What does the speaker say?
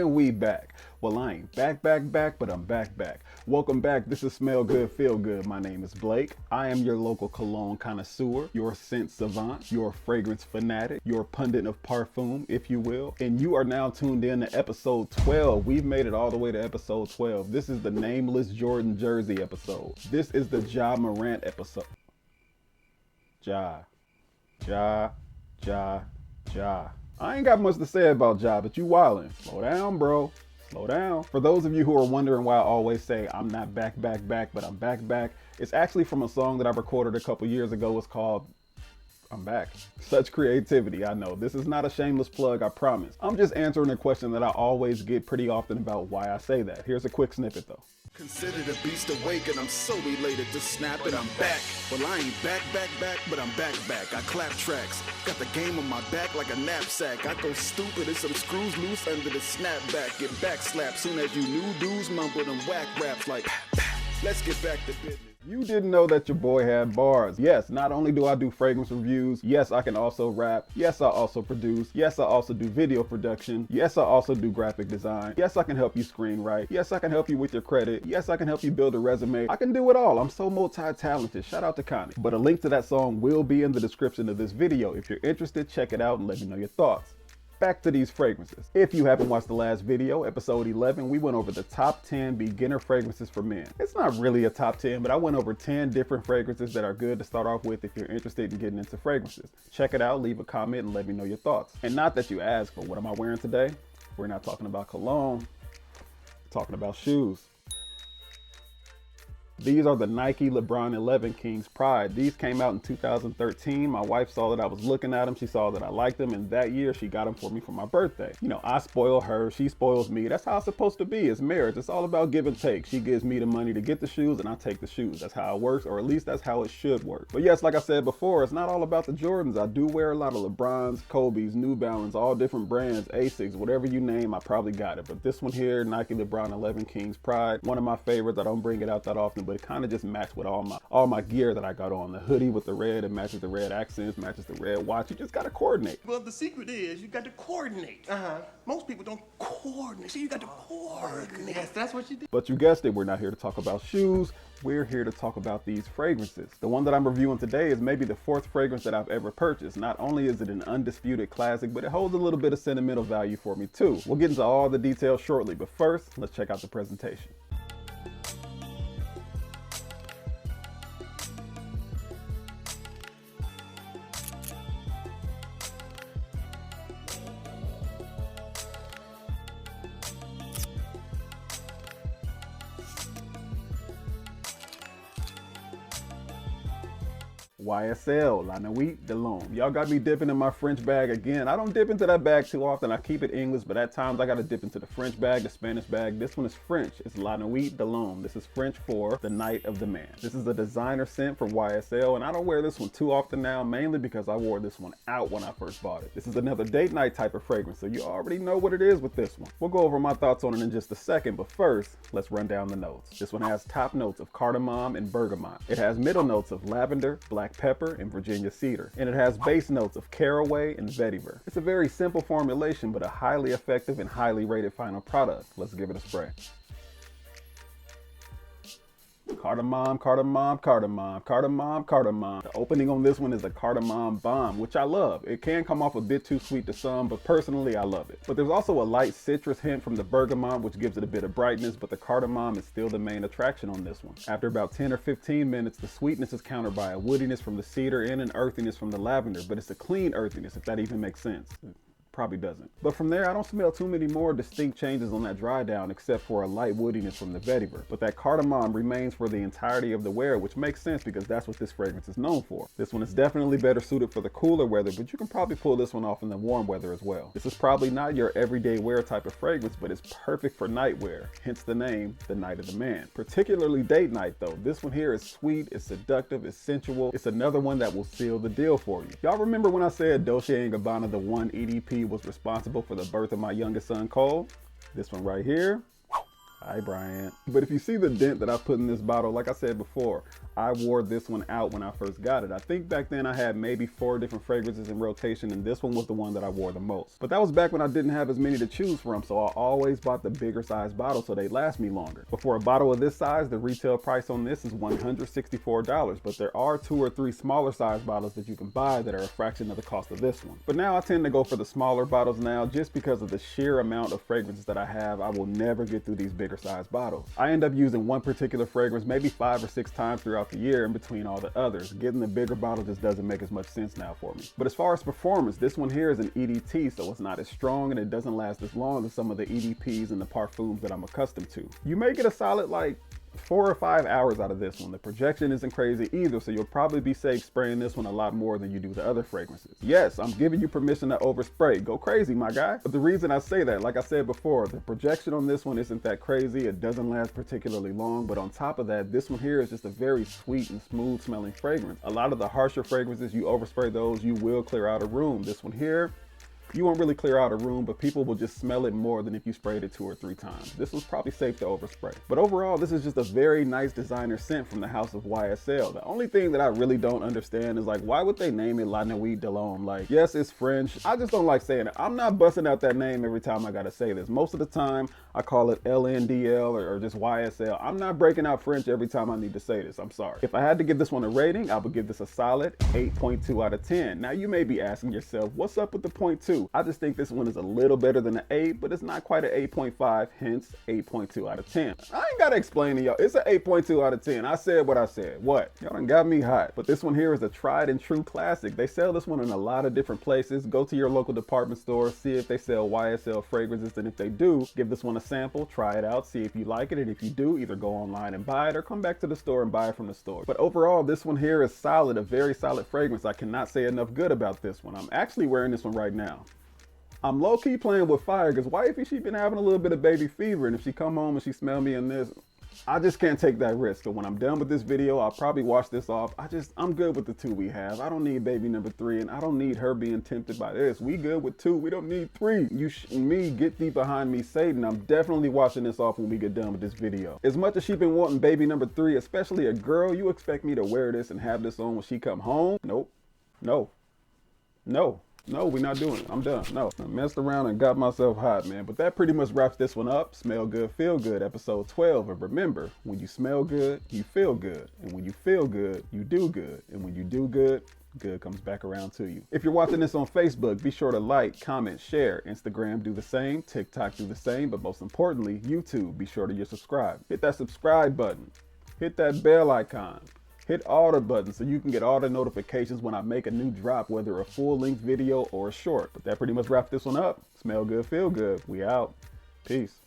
And we back. Well, I ain't back, but I'm back. Welcome back. This is Smell Good, Feel Good. My name is Blake. I am your local cologne connoisseur, your scent savant, your fragrance fanatic, your pundit of parfum, if you will. And you are now tuned in to episode 12. We've made it all the way to episode 12. This is the Nameless Jordan Jersey episode. This is the Ja Morant episode. Ja. I ain't got much to say about Ja, but you wildin'. Slow down, bro. Slow down. For those of you who are wondering why I always say I'm not back, but I'm back, it's actually from a song that I recorded a couple years ago. It's called I'm Back. Such creativity, I know. This is not a shameless plug, I promise. I'm just answering a question that I always get pretty often about why I say that. Here's a quick snippet though. Consider the beast awake and I'm so elated to snap it, I'm back. Well, I ain't back, but I'm back. I clap tracks, got the game on my back like a knapsack. I go stupid as some screws loose under the snapback. Get back slapped soon as you new dudes mumble them whack raps like let's get back to business. You didn't know that your boy had bars. Yes, not only do I do fragrance reviews, yes, I can also rap. Yes, I also produce. Yes, I also do video production. Yes, I also do graphic design. Yes, I can help you screenwrite. Yes, I can help you with your credit. Yes, I can help you build a resume. I can do it all. I'm so multi-talented. Shout out to Connie. But a link to that song will be in the description of this video. If you're interested, check it out and let me know your thoughts. Back to these fragrances. If you haven't watched the last video, episode 11, we went over the top 10 beginner fragrances for men. It's not really a top 10, but I went over 10 different fragrances that are good to start off with if you're interested in getting into fragrances. Check it out, leave a comment, and let me know your thoughts. And not that you asked, but what am I wearing today? We're not talking about cologne, we're talking about shoes. These are the Nike LeBron 11 Kings Pride. These came out in 2013. My wife saw that I was looking at them. She saw that I liked them. And that year she got them for me for my birthday. You know, I spoil her, she spoils me. That's how it's supposed to be. It's marriage. It's all about give and take. She gives me the money to get the shoes and I take the shoes. That's how it works, or at least that's how it should work. But yes, like I said before, it's not all about the Jordans. I do wear a lot of LeBrons, Kobe's, New Balance, all different brands, Asics, whatever you name, I probably got it. But this one here, Nike LeBron 11 Kings Pride, one of my favorites. I don't bring it out that often, but it kind of just matched with all my gear that I got on. The hoodie with the red, it matches the red accents, matches the red watch. You just gotta coordinate. Well, the secret is you got to coordinate. Most people don't coordinate. See, you got to coordinate. Yes, that's what you do. But you guessed it, we're not here to talk about shoes. We're here to talk about these fragrances. The one that I'm reviewing today is maybe the fourth fragrance that I've ever purchased. Not only is it an undisputed classic, but it holds a little bit of sentimental value for me too. We'll get into all the details shortly, but first, let's check out the presentation. YSL Nuit. Y'all got me dipping in my French bag again. I don't dip into that bag too often. I keep it English, but at times I gotta dip into the French bag, the Spanish bag. This one is French. It's La Nuit de l'Homme. This is French for the night of the man. This is a designer scent from YSL, and I don't wear this one too often now, mainly because I wore this one out when I first bought it. This is another date night type of fragrance, so you already know what it is with this one. We'll go over my thoughts on it in just a second, but first, let's run down the notes. This one has top notes of cardamom and bergamot. It has middle notes of lavender, black pepper, and Virginia cedar. And it has base notes of caraway and vetiver. It's a very simple formulation, but a highly effective and highly rated final product. Let's give it a spray. Cardamom. The opening on this one is a cardamom bomb, which I love. It can come off a bit too sweet to some, but personally I love it. But there's also a light citrus hint from the bergamot, which gives it a bit of brightness, but the cardamom is still the main attraction on this one. After about 10 or 15 minutes, the sweetness is countered by a woodiness from the cedar and an earthiness from the lavender, but it's a clean earthiness, if that even makes sense. Probably doesn't. But from there, I don't smell too many more distinct changes on that dry down except for a light woodiness from the vetiver. But that cardamom remains for the entirety of the wear, which makes sense because that's what this fragrance is known for. This one is definitely better suited for the cooler weather, but you can probably pull this one off in the warm weather as well. This is probably not your everyday wear type of fragrance, but it's perfect for night wear, hence the name, the night of the man. Particularly date night though. This one here is sweet, it's seductive, it's sensual. It's another one that will seal the deal for you. Y'all remember when I said Dolce & Gabbana, the one EDP, was responsible for the birth of my youngest son, Cole? This one right here Hi, Brian. But if you see the dent that I put in this bottle, like I said before, I wore this one out when I first got it. I think back then I had maybe 4 different fragrances in rotation, and this one was the one that I wore the most. But that was back when I didn't have as many to choose from, so I always bought the bigger size bottle so they last me longer. But for a bottle of this size, the retail price on this is $164, but there are 2 or 3 smaller size bottles that you can buy that are a fraction of the cost of this one. But now I tend to go for the smaller bottles now just because of the sheer amount of fragrances that I have. I will never get through these bigger size bottles. I end up using one particular fragrance maybe 5 or 6 times throughout the year in between all the others. Getting the bigger bottle just doesn't make as much sense now for me. But as far as performance, this one here is an EDT, so it's not as strong and it doesn't last as long as some of the EDPs and the parfums that I'm accustomed to. You may get a solid like 4 or 5 hours out of this one. The projection isn't crazy either, so you'll probably be safe spraying this one a lot more than you do the other fragrances. Yes, I'm giving you permission to overspray. Go crazy, my guy. But the reason I say that, like I said before, the projection on this one isn't that crazy. It doesn't last particularly long, but on top of that, this one here is just a very sweet and smooth smelling fragrance. A lot of the harsher fragrances, you overspray those, you will clear out a room. This one here, you won't really clear out a room, but people will just smell it more than if you sprayed it 2 or 3 times. This was probably safe to overspray. But overall, this is just a very nice designer scent from the house of YSL. The only thing that I really don't understand is like, why would they name it La Nuit de l'Homme? Like, yes, it's French. I just don't like saying it. I'm not busting out that name every time I gotta say this. Most of the time, I call it LNDL or just YSL. I'm not breaking out French every time I need to say this. I'm sorry. If I had to give this one a rating, I would give this a solid 8.2 out of 10. Now, you may be asking yourself, what's up with the 0.2? I just think this one is a little better than an 8, but it's not quite an 8.5, hence 8.2 out of 10. I ain't gotta explain to y'all, it's an 8.2 out of 10. I said what I said. What? Y'all done got me hot. But this one here is a tried and true classic. They sell this one in a lot of different places. Go to your local department store, see if they sell YSL fragrances, and if they do, give this one a sample, try it out, see if you like it, and if you do, either go online and buy it or come back to the store and buy it from the store. But overall, this one here is solid, a very solid fragrance. I cannot say enough good about this one. I'm actually wearing this one right now. I'm low-key playing with fire because wifey, she been having a little bit of baby fever, and if she come home and she smell me in this, I just can't take that risk. So when I'm done with this video, I'll probably wash this off. I'm good with the 2 we have. I don't need baby number 3, and I don't need her being tempted by this. We good with 2, we don't need 3. Me, get thee behind me, Satan. I'm definitely washing this off when we get done with this video. As much as she been wanting baby number 3, especially a girl, you expect me to wear this and have this on when she come home? Nope. No. No. No, we're not doing it. I'm done. No, I messed around and got myself hot, man. But that pretty much wraps this one up. Smell Good, Feel Good, episode 12. And remember, when you smell good, you feel good. And when you feel good, you do good. And when you do good, good comes back around to you. If you're watching this on Facebook, be sure to like, comment, share. Instagram, do the same. TikTok, do the same. But most importantly, YouTube, be sure to subscribe. Hit that subscribe button. Hit that bell icon. Hit all the buttons so you can get all the notifications when I make a new drop, whether a full-length video or a short. But that pretty much wraps this one up. Smell good, feel good. We out. Peace.